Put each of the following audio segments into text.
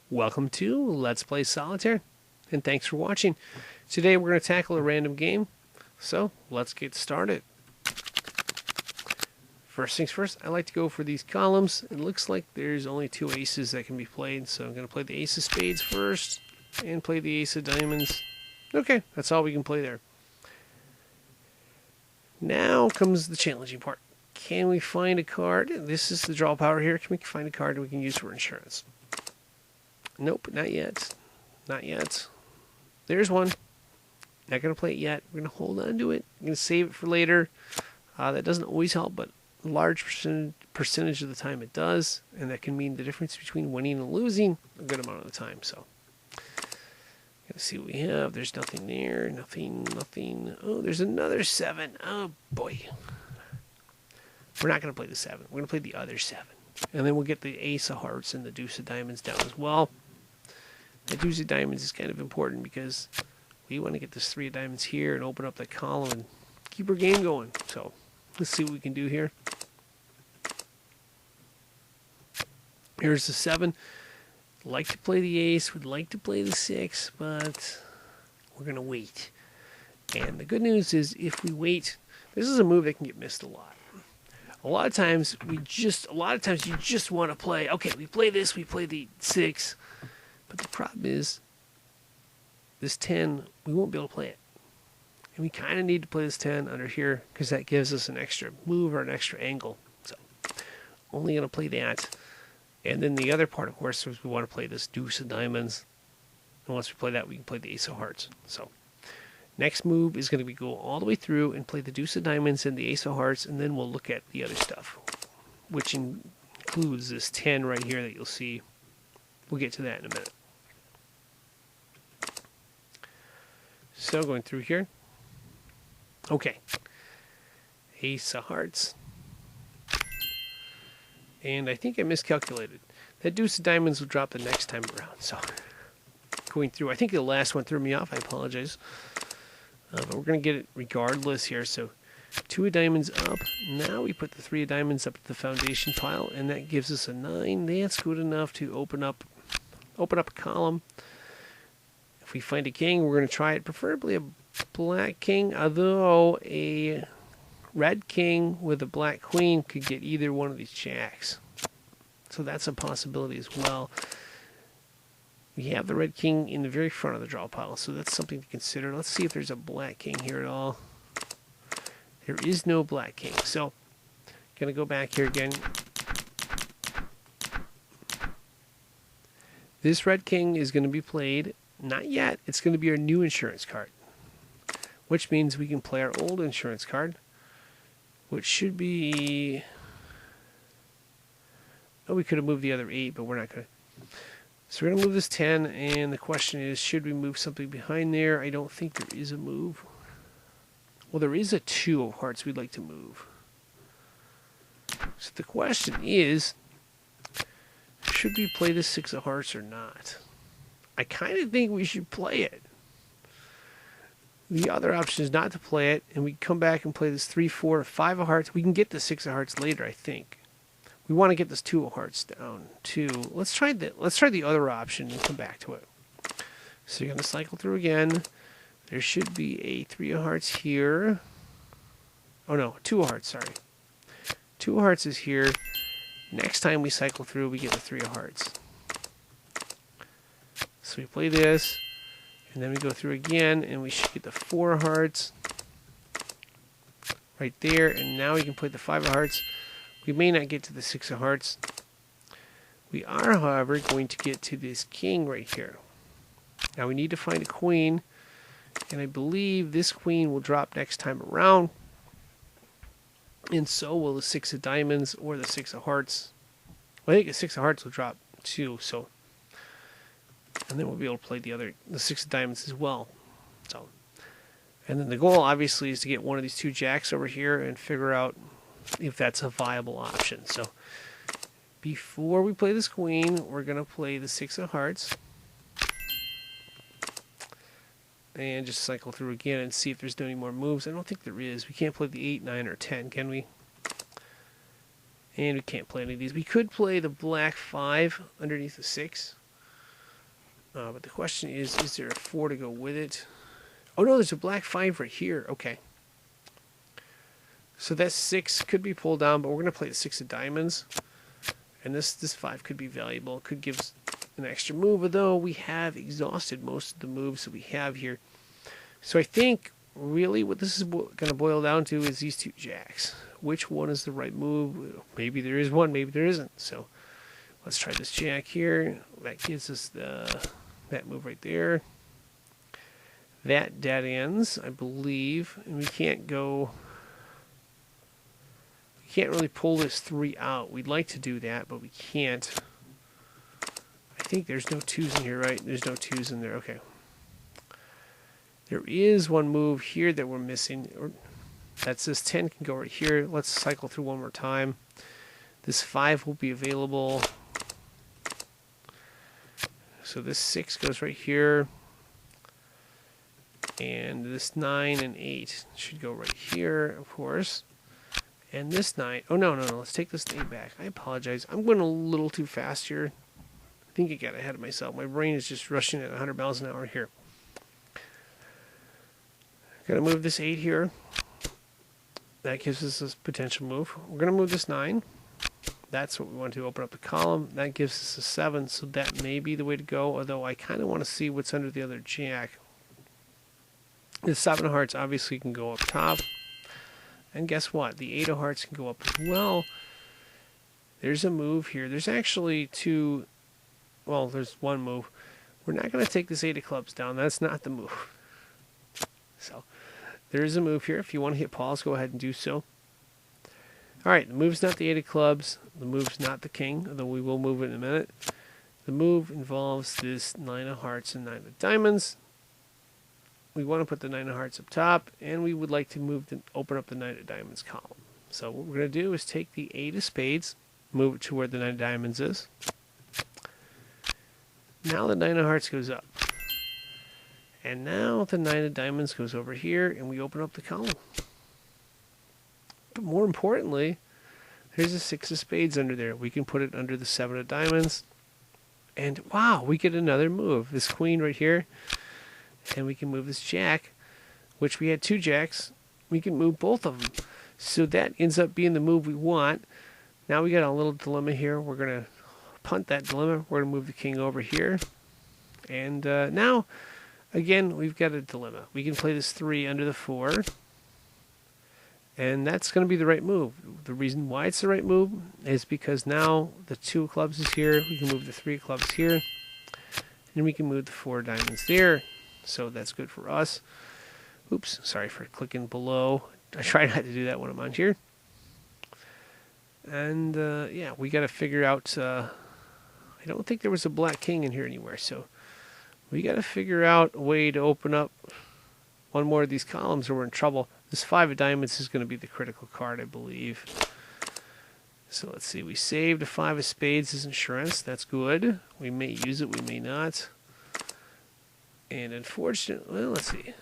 Welcome to Let's Play Solitaire, and thanks for watching. Today we're going to tackle a random game, so let's get started. First things first, I like to go for these columns. It looks like there's only two aces that can be played, so I'm going to play the ace of spades first, and play the ace of diamonds. Okay, that's all we can play there. Now comes the challenging part. Can we find a card? This is the draw power here. Can we find a card that we can use for insurance? Nope, not yet. Not yet. There's one. Not going to play it yet. We're going to hold on to it. I'm going to save it for later. That doesn't always help, but a large percentage of the time it does. And that can mean the difference between winning and losing a good amount of the time. So, going to see what we have. There's nothing there. Nothing. Oh, there's another 7. Oh, boy. We're not going to play the 7. We're going to play the other 7. And then we'll get the ace of hearts and the deuce of diamonds down as well. The deuce of diamonds is kind of important because we want to get this 3 of diamonds here and open up that column and keep our game going. So let's see what we can do here. Here's the 7. Like to play the ace, would like to play the 6, but we're going to wait. And the good news is if we wait, this is a move that can get missed a lot. A lot of times you just want to play, okay, we play this, we play the 6, but the problem is this 10, we won't be able to play it. And we kind of need to play this 10 under here because that gives us an extra move or an extra angle. So only going to play that. And then the other part, of course, is we want to play this deuce of diamonds. And once we play that, we can play the ace of hearts. So next move is going to be go all the way through and play the deuce of diamonds and the ace of hearts, and then we'll look at the other stuff, which includes this 10 right here that you'll see. We'll get to that in a minute. So going through here. Okay. Ace of hearts. And I think I miscalculated. That deuce of diamonds will drop the next time around. So going through, I think the last one threw me off. I apologize. But we're going to get it regardless here. So 2 of diamonds up. Now we put the 3 of diamonds up to the foundation pile, and that gives us a 9. That's good enough to open up a column. If we find a king, we're going to try it, preferably a black king, although a red king with a black queen could get either one of these jacks. So that's a possibility as well. We have the red king in the very front of the draw pile, so that's something to consider. Let's see if there's a black king here at all. There is no black king, so going to go back here again. This red king is going to be played, not yet, it's going to be our new insurance card, which means we can play our old insurance card, which should be, oh, we could have moved the other 8, but we're not going to. So we're going to move this 10, and the question is, should we move something behind there? I don't think there is a move. Well, there is a 2 of hearts we'd like to move. So the question is, should we play the 6 of hearts or not? I kind of think we should play it. The other option is not to play it, and we come back and play this 3, 4, 5 of hearts. We can get the 6 of hearts later, I think. We want to get this 2 of hearts down too. Let's try the other option and come back to it. So you're going to cycle through again. There should be a 3 of hearts here. Oh no, 2 of hearts, sorry. 2 of hearts is here. Next time we cycle through, we get the 3 of hearts. So we play this, and then we go through again, and we should get the 4 of hearts right there, and now we can play the 5 of hearts. We may not get to the 6 of hearts. We are, however, going to get to this king right here. Now we need to find a queen, and I believe this queen will drop next time around, and so will the 6 of diamonds or the 6 of hearts. Well, I think the 6 of hearts will drop too, so, and then we'll be able to play the 6 of diamonds as well. So, and then the goal obviously is to get one of these 2 jacks over here and figure out if that's a viable option. So before we play this queen, we're going to play the 6 of hearts and just cycle through again and see if there's any more moves. I don't think there is. We can't play the 8, 9, or 10, can we? And we can't play any of these. We could play the black 5 underneath the 6. But the question is there a 4 to go with it? Oh no, there's a black 5 right here. Okay. So that 6 could be pulled down, but we're going to play the 6 of diamonds. And this 5 could be valuable. It could give us an extra move, although we have exhausted most of the moves that we have here. So I think really what this is going to boil down to is these 2 jacks. Which one is the right move? Maybe there is one, maybe there isn't. So let's try this jack here. That gives us that move right there. That dead ends, I believe, and we can't go. We can't really pull this 3 out. We'd like to do that, but we can't. I think there's no 2s in here, right? There's no 2s in there. Okay. There is one move here that we're missing. That's this 10 can go right here. Let's cycle through one more time. This 5 will be available. So this 6 goes right here. And this 9 and 8 should go right here, of course. And this 9, oh no, let's take this 8 back. I apologize. I'm going a little too fast here. I think I got ahead of myself. My brain is just rushing at 100 miles an hour here. Got to move this 8 here. That gives us this potential move. We're going to move this 9. That's what we want to open up the column. That gives us a 7, so that may be the way to go, although I kind of want to see what's under the other jack. The 7 of hearts obviously can go up top. And guess what? The 8 of hearts can go up as well. There's a move here. There's actually 2. Well, there's one move. We're not going to take this 8 of clubs down. That's not the move. So there is a move here. If you want to hit pause, go ahead and do so. All right, the move's not the 8 of clubs. The move's not the king, although we will move it in a minute. The move involves this 9 of hearts and 9 of diamonds. We want to put the 9 of hearts up top, and we would like to open up the 9 of diamonds column. So what we're going to do is take the 8 of spades, move it to where the 9 of diamonds is. Now the 9 of hearts goes up. And now the 9 of diamonds goes over here, and we open up the column. But more importantly, there's a 6 of spades under there. We can put it under the 7 of diamonds. And wow, we get another move. This queen right here. And we can move this jack, which we had 2 jacks. We can move both of them. So that ends up being the move we want. Now we got a little dilemma here. We're going to punt that dilemma. We're going to move the king over here. And now, again, we've got a dilemma. We can play this 3 under the 4. And that's going to be the right move. The reason why it's the right move is because now the 2 of clubs is here. We can move the 3 of clubs here. And we can move the 4 of diamonds there. So that's good for us. Oops, sorry for clicking below. I try not to do that when I'm on here. And yeah, we got to figure out. I don't think there was a black king in here anywhere, so we got to figure out a way to open up one more of these columns, or we're in trouble. This 5 of diamonds is going to be the critical card, I believe. So let's see. We saved a 5 of spades as insurance. That's good. We may use it. We may not. And unfortunately, well, let's see.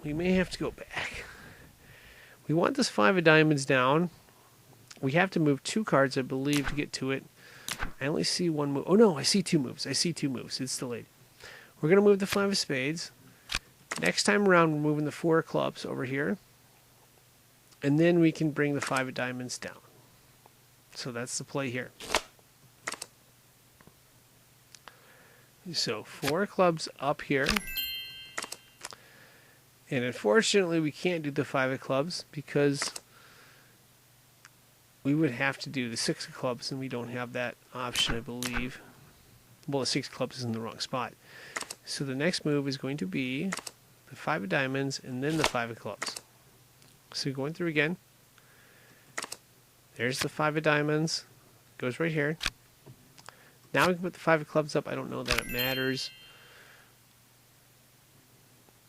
We may have to go back. We want this 5 of diamonds down. We have to move 2 cards, I believe, to get to it. I only see one move. Oh, no, I see 2 moves. I see 2 moves. It's delayed. We're going to move the 5 of spades. Next time around, we're moving the 4 of clubs over here. And then we can bring the 5 of diamonds down. So that's the play here. So 4 clubs up here. And unfortunately, we can't do the 5 of clubs because we would have to do the 6 of clubs, and we don't have that option, I believe. Well, the 6 of clubs is in the wrong spot. So the next move is going to be the 5 of diamonds and then the 5 of clubs. So going through again. There's the 5 of diamonds. Goes right here. Now we can put the 5 of clubs up. I don't know that it matters.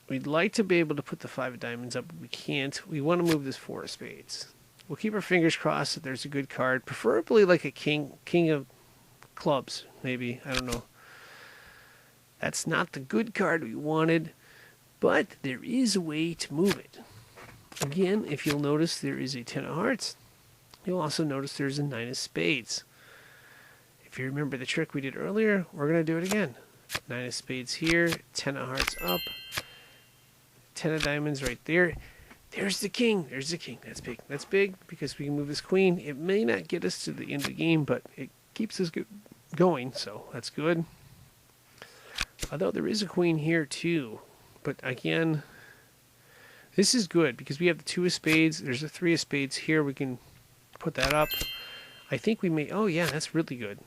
We'd like to be able to put the 5 of diamonds up, but we can't. We want to move this 4 of spades. We'll keep our fingers crossed that there's a good card. Preferably like a king of clubs, maybe. I don't know. That's not the good card we wanted, but there is a way to move it. Again, if you'll notice, there is a 10 of hearts. You'll also notice there's a 9 of spades. If you remember the trick we did earlier, we're going to do it again. 9 of spades here, 10 of hearts up, 10 of diamonds right there. There's the king. There's the king. That's big. That's big because we can move this queen. It may not get us to the end of the game, but it keeps us going, so that's good. Although there is a queen here too. But again, this is good because we have the 2 of spades. There's a 3 of spades here. We can put that up. I think we may... Oh, yeah, that's really good.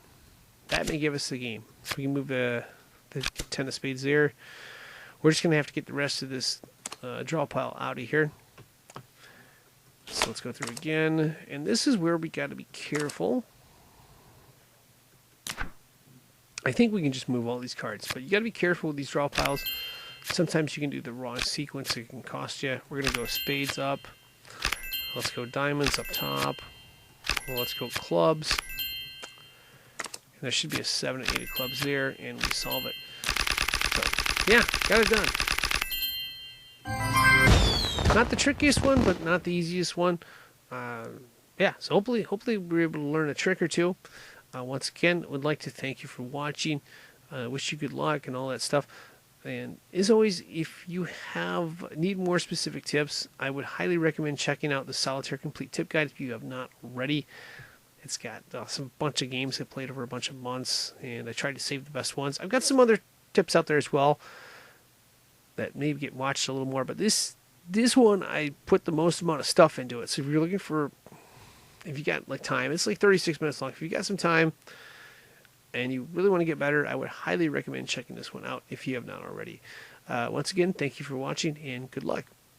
That may give us the game. So we can move the 10 of spades there. We're just going to have to get the rest of this draw pile out of here. So let's go through again. And this is where we got to be careful. I think we can just move all these cards. But you got to be careful with these draw piles. Sometimes you can do the wrong sequence. It can cost you. We're going to go spades up. Let's go diamonds up top. Well, let's go clubs. And there should be a 7 and 8 of clubs there. And we solve it. So, yeah, got it done. Not the trickiest one, but not the easiest one. Yeah, so hopefully we're able to learn a trick or two. Once again, would like to thank you for watching. Wish you good luck and all that stuff. And as always, if you need more specific tips, I would highly recommend checking out the Solitaire Complete Tip Guide if you have not already. It's got some bunch of games I played over a bunch of months, and I tried to save the best ones. I've got some other tips out there as well that maybe get watched a little more, but this one I put the most amount of stuff into it. So if you're looking for, if you got like time, it's like 36 minutes long. If you got some time and you really want to get better, I would highly recommend checking this one out if you have not already. Once again, thank you for watching and good luck.